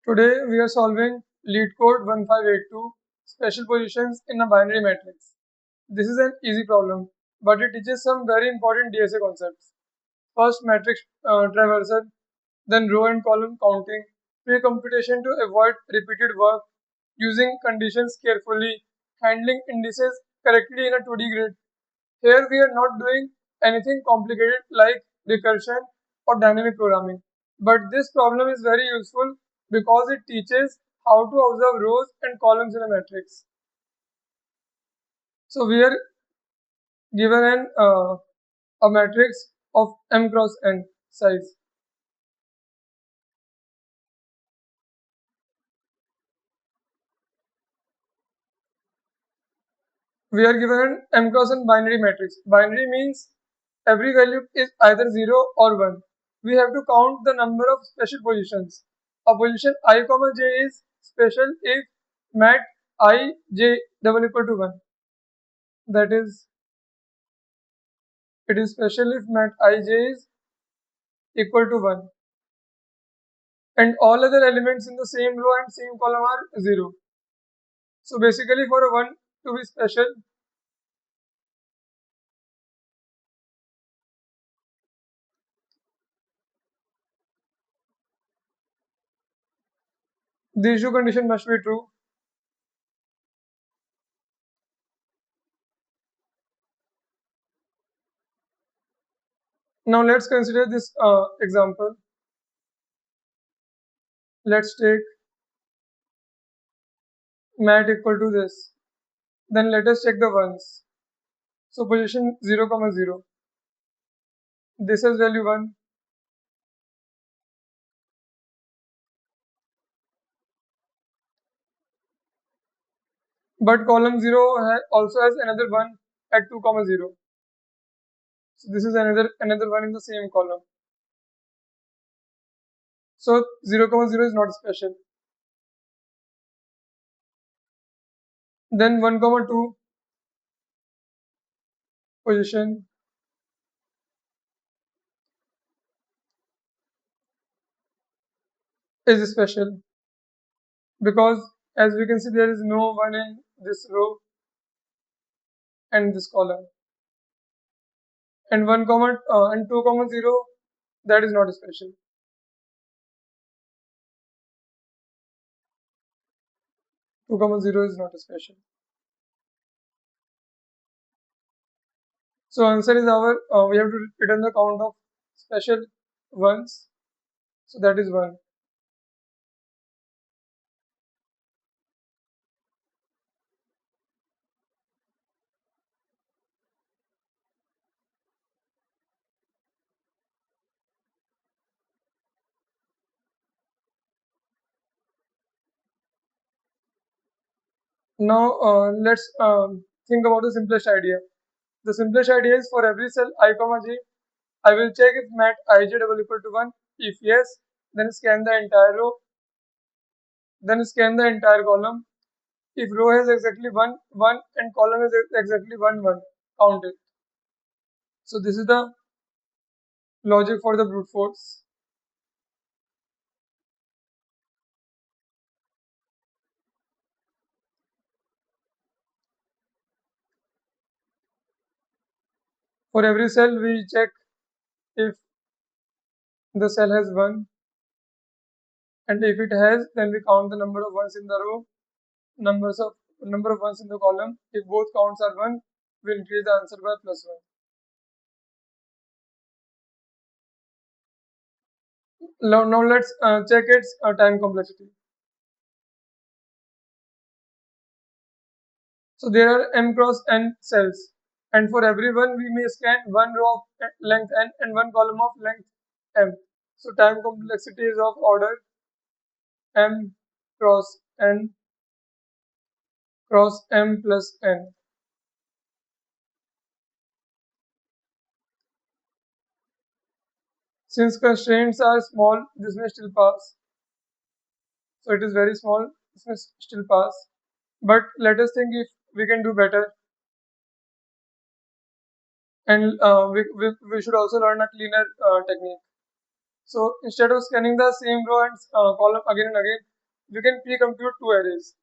Today we are solving LeetCode 1582 special positions in a binary matrix. This is an easy problem, but it teaches some very important DSA concepts. First, matrix traversal, then row and column counting, precomputation to avoid repeated work, using conditions carefully, handling indices correctly in a 2D grid. Here we are not doing anything complicated like recursion or dynamic programming. But this problem is very useful because it teaches how to observe rows and columns in a matrix. So we are given a matrix of m cross n size. We are given an m cross n binary matrix. Binary means every value is either 0 or 1. We have to count the number of special positions. A position I comma j is special if mat I j double equal to 1. That is, it is special if mat I j is equal to 1. And all other elements in the same row and same column are 0. So basically for a 1 to be special, the issue condition must be true. Now let's consider this example. Let's take mat equal to this. Then let us check the ones. So position 0 comma 0. This has value 1. But column 0 also has another 1 at 2 comma 0. So this is another 1 in the same column. So 0 comma 0 is not special. Then 1 comma 2 position is special because as we can see there is no 1 in this row and this column. And 1 comma and 2 comma 0, that is not special. 2 comma 0 is not special. So answer is our we have to return the count of special ones. So that is 1. Now let's think about the simplest idea. The simplest idea is for every cell I comma j, I will check if mat ij double equal to 1. If yes, then scan the entire row. Then scan the entire column. If row has exactly 1, 1 and column has exactly 1, 1, count it. So this is the logic for the brute force. For every cell, we check if the cell has 1, and if it has, then we count the number of ones in the row, number of ones in the column. If both counts are 1, we increase the answer by +1. Now let's check its time complexity. So there are m cross n cells, and for every one we may scan one row of length n and one column of length m. So time complexity is of order m cross n cross m plus n. Since constraints are small, this may still pass. So it is very small, this may still pass. But let us think if we can do better. And we should also learn a cleaner technique. So instead of scanning the same row and column again and again, we can pre-compute two arrays.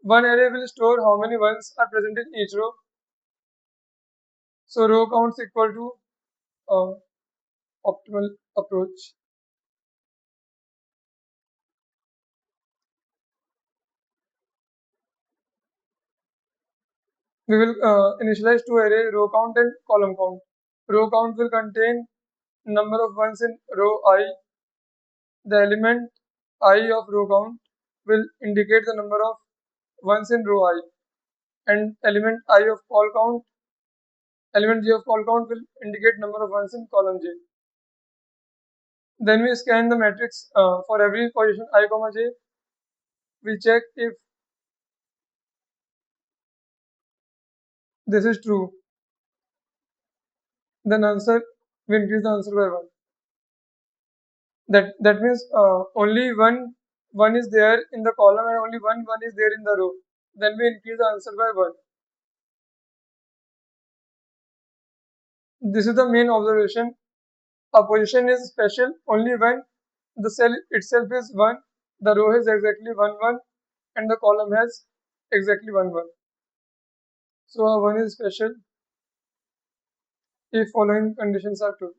One array will store how many ones are present in each row. So row counts equal to uh, optimal approach. We will initialize two array row count and column count. Row count will contain number of ones in row I. The element I of row count will indicate the number of ones in row I, and element j of call count will indicate number of ones in column j. Then we scan the matrix for every position I comma j. We check if this is true. Then we increase the answer by one. That means only one is there in the column and only one is there in the row. Then we increase the answer by one. This is the main observation. A position is special only when the cell itself is 1, the row has exactly 1 1, and the column has exactly 1 1. So a 1 is special if following conditions are true.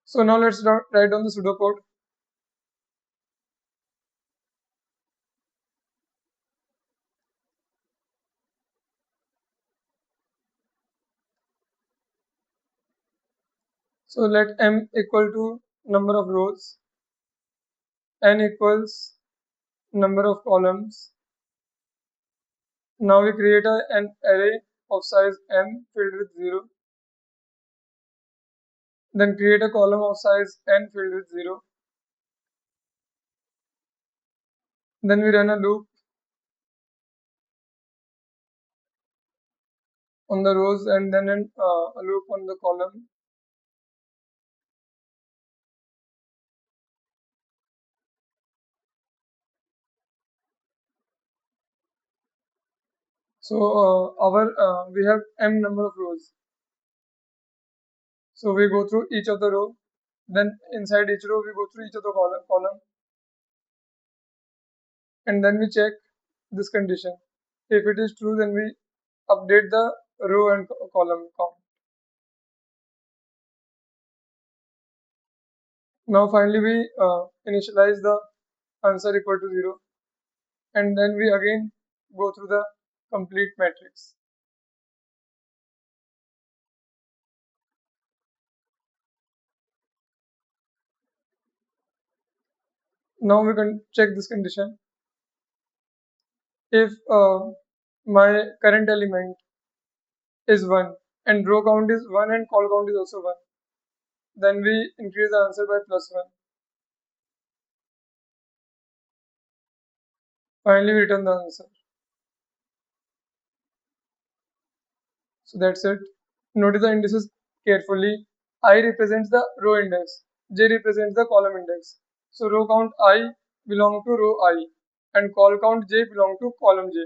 So now let's write down the pseudocode. So let m equal to number of rows, n equals number of columns. Now we create an array of size m filled with 0. Then create a column of size n filled with 0. Then we run a loop on the rows and then a loop on the column. So we have m number of rows. So we go through each of the row. Then inside each row we go through each of the column, and then we check this condition. If it is true, then we update the row and column count. Now finally we initialize the answer equal to 0, and then we again go through the complete matrix. Now we can check this condition. If my current element is 1 and row count is 1 and call count is also 1, then we increase the answer by plus 1. Finally we return the answer. So that's it. Notice the indices carefully. I represents the row index, j represents the column index. So row count I belong to row I and call count j belong to column j.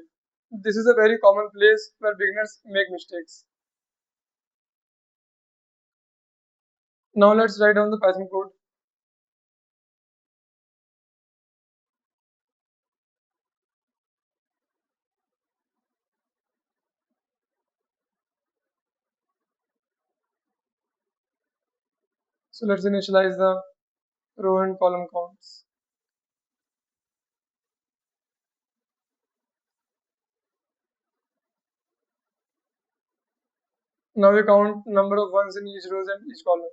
This is a very common place where beginners make mistakes. Now let's write down the Python code. So let's initialize the row and column counts. Now we count number of ones in each rows and each column.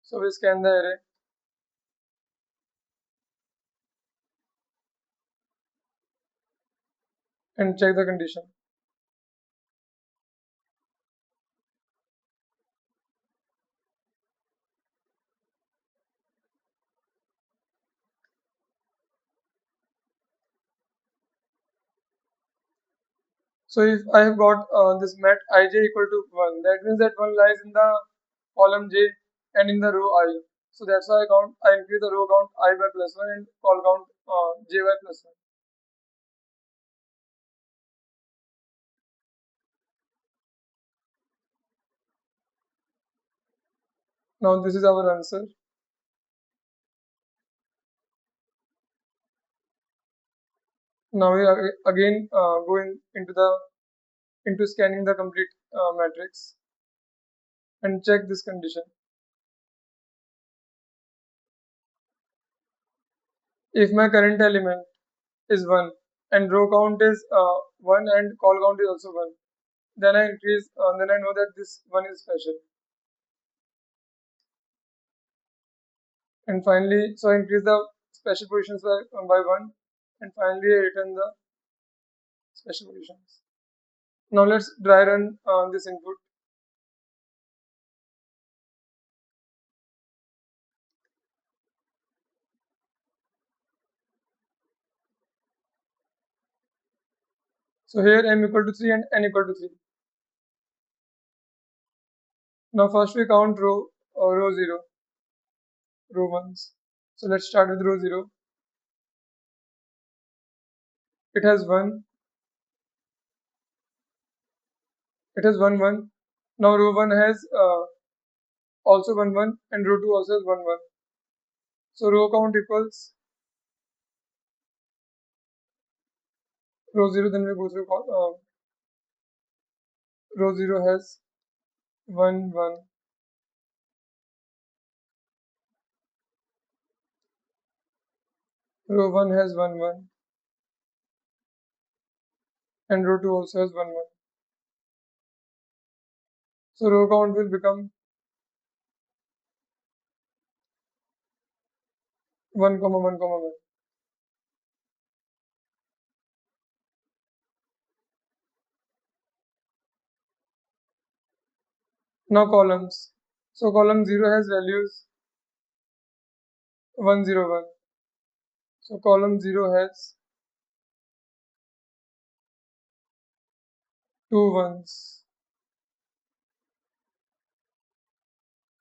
So we scan the array and check the condition. So if I have got this mat ij equal to 1, that means that 1 lies in the column j and in the row I. So that's why I increase the row count I by plus 1 and call count j by plus 1. Now this is our answer. Now we are again going into scanning the complete matrix and check this condition. If my current element is 1 and row count is 1 and call count is also 1, then then I know that this one is special. And finally, so I increase the special positions by 1 and finally I return the special positions. Now let's dry run this input. So here m equal to 3 and n equal to 3. Now first we count row 0, row 1s. So let's start with row 0. It has 1. It has 1 1. Now row 1 has also 1 1 and row 2 also has 1 1. So row count equals row 0, then we go through row 0 has 1 1. Row 1 has 1 1 and row 2 also has 1 1. So row count will become 1 comma 1 comma 1. Now columns. So column 0 has values 1 0 1. So column 0 has 2 ones.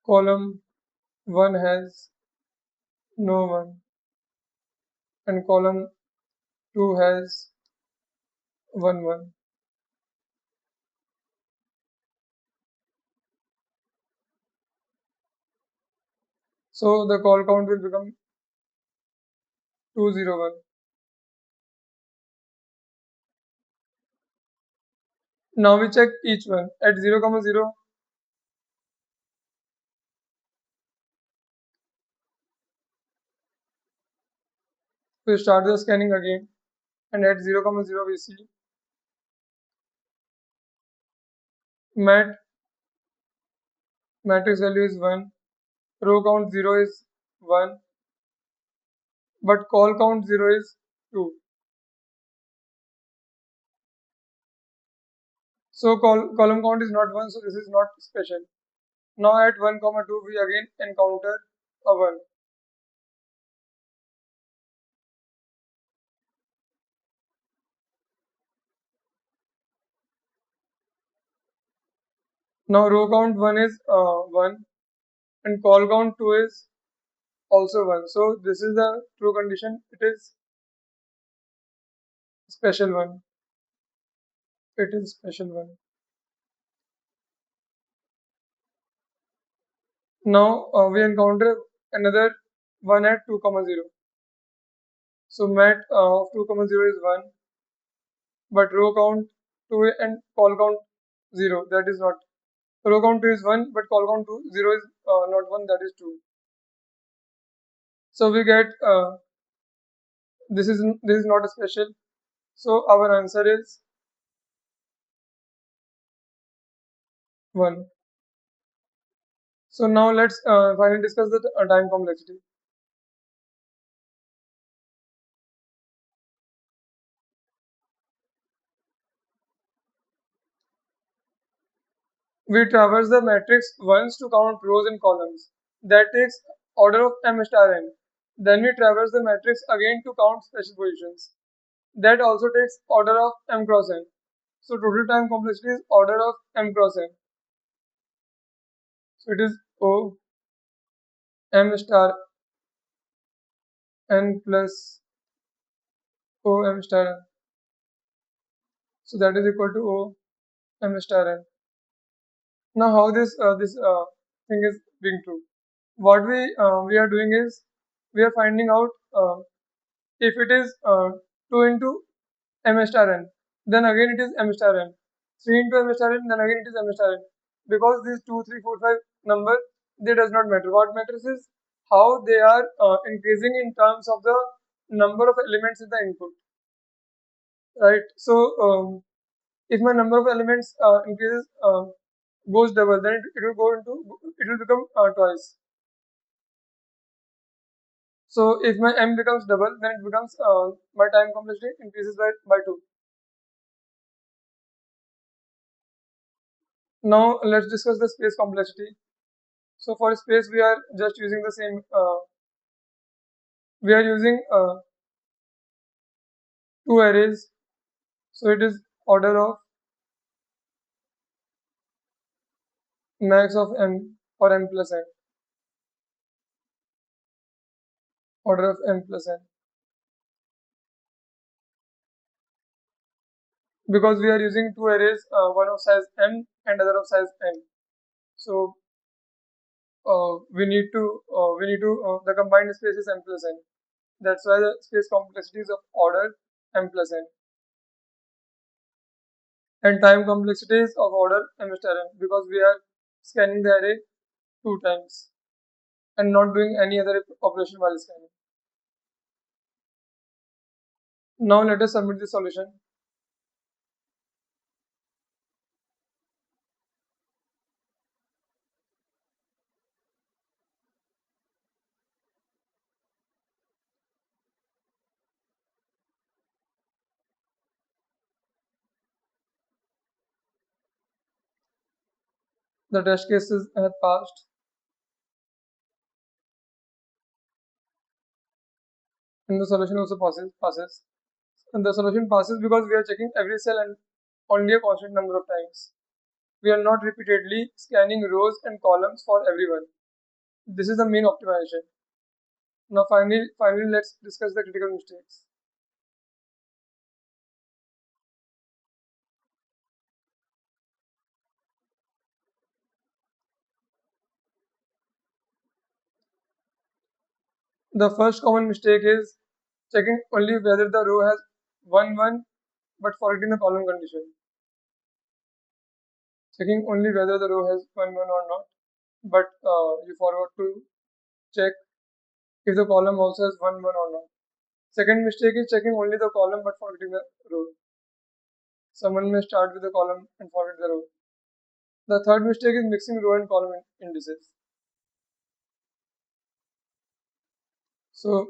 Column 1 has no one. And column 2 has 1 1. So the call count will become 201. Now we check each one. At 0 comma 0, we start the scanning again. And at 0 comma 0, we see mat matrix value is 1, row count 0 is 1, but call count 0 is 2. So column count is not 1, so this is not special. Now at 1 comma 2, we again encounter a 1. Now row count 1 is 1 and call count 2 is also 1. So this is the true condition. It is special one. It is special one. Now we encounter another 1 at 2 comma 0. So mat of 2 comma 0 is 1, but row count 2 and call count 0. That is not. Row count 2 is 1, but call count 0 is not 1. That is 2. So we get this is not a special. So our answer is 1. So now let's finally discuss the time complexity. We traverse the matrix once to count rows and columns. That takes order of m star n. Then we traverse the matrix again to count special positions. That also takes order of m cross n. So total time complexity is order of m cross n. So it is O m star n plus o m star n. So that is equal to o m star n. Now how this thing is being true? What we are doing is we are finding out if it is 2 into m star n, then again it is m star n. 3 into m star n, then again it is m star n. Because these 2, 3, 4, 5 number, they does not matter. What matters is how they are increasing in terms of the number of elements in the input, right? So if my number of elements increases goes double, then it will go into it will become twice. So if my m becomes double, then it becomes my time complexity increases by 2. Now let's discuss the space complexity. So for space, we are just using the same. We are using two arrays. So it is order of max of m or m plus n. Order of m plus n. Because we are using two arrays, one of size m and other of size n. So we need to the combined space is m plus n. That's why the space complexity is of order m plus n. And time complexity is of order m star n, because we are scanning the array two times and not doing any other operation while scanning. Now let us submit the solution. The test cases have passed and the solution also passes. And the solution passes because we are checking every cell and only a constant number of times. We are not repeatedly scanning rows and columns for everyone. This is the main optimization. Now finally let's discuss the critical mistakes. The first common mistake is checking only whether the row has 1 but forgetting the column condition. Checking only whether the row has 1 or not, but you forgot to check if the column also has 1 or not. Second mistake is checking only the column but forgetting the row. Someone may start with the column and forget the row. The third mistake is mixing row and column indices. So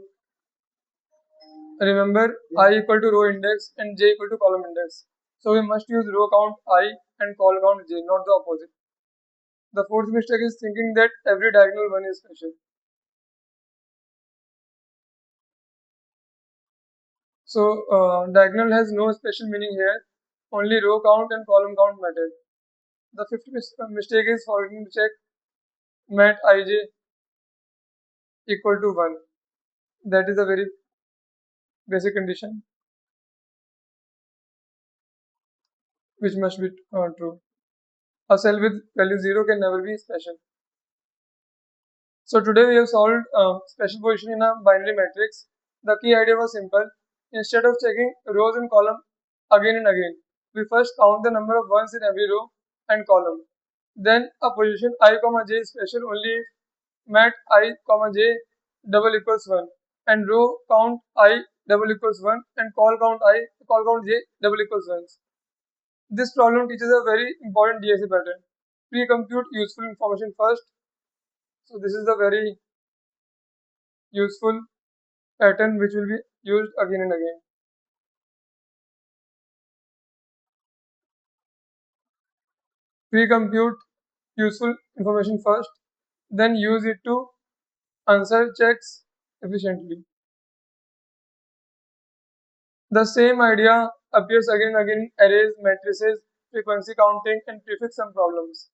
remember, I equal to row index and j equal to column index. So we must use row count I and col count j, not the opposite. The fourth mistake is thinking that every diagonal one is special. So diagonal has no special meaning here. Only row count and column count matter. The fifth mistake is forgetting to check mat ij equal to 1. That is a very basic condition which must be true. A cell with value 0 can never be special. So today we have solved special position in a binary matrix. The key idea was simple. Instead of checking rows and column again and again, we first count the number of ones in every row and column. Then a position I, j is special only if mat I, j double equals 1 and row count I double equals 1 and call count j double equals 1. This problem teaches a very important DSA pattern. Pre-compute useful information first. So this is the very useful pattern which will be used again and again. Pre-compute useful information first, then use it to answer checks efficiently. The same idea appears again and again in arrays, matrices, frequency counting, and prefix sum problems.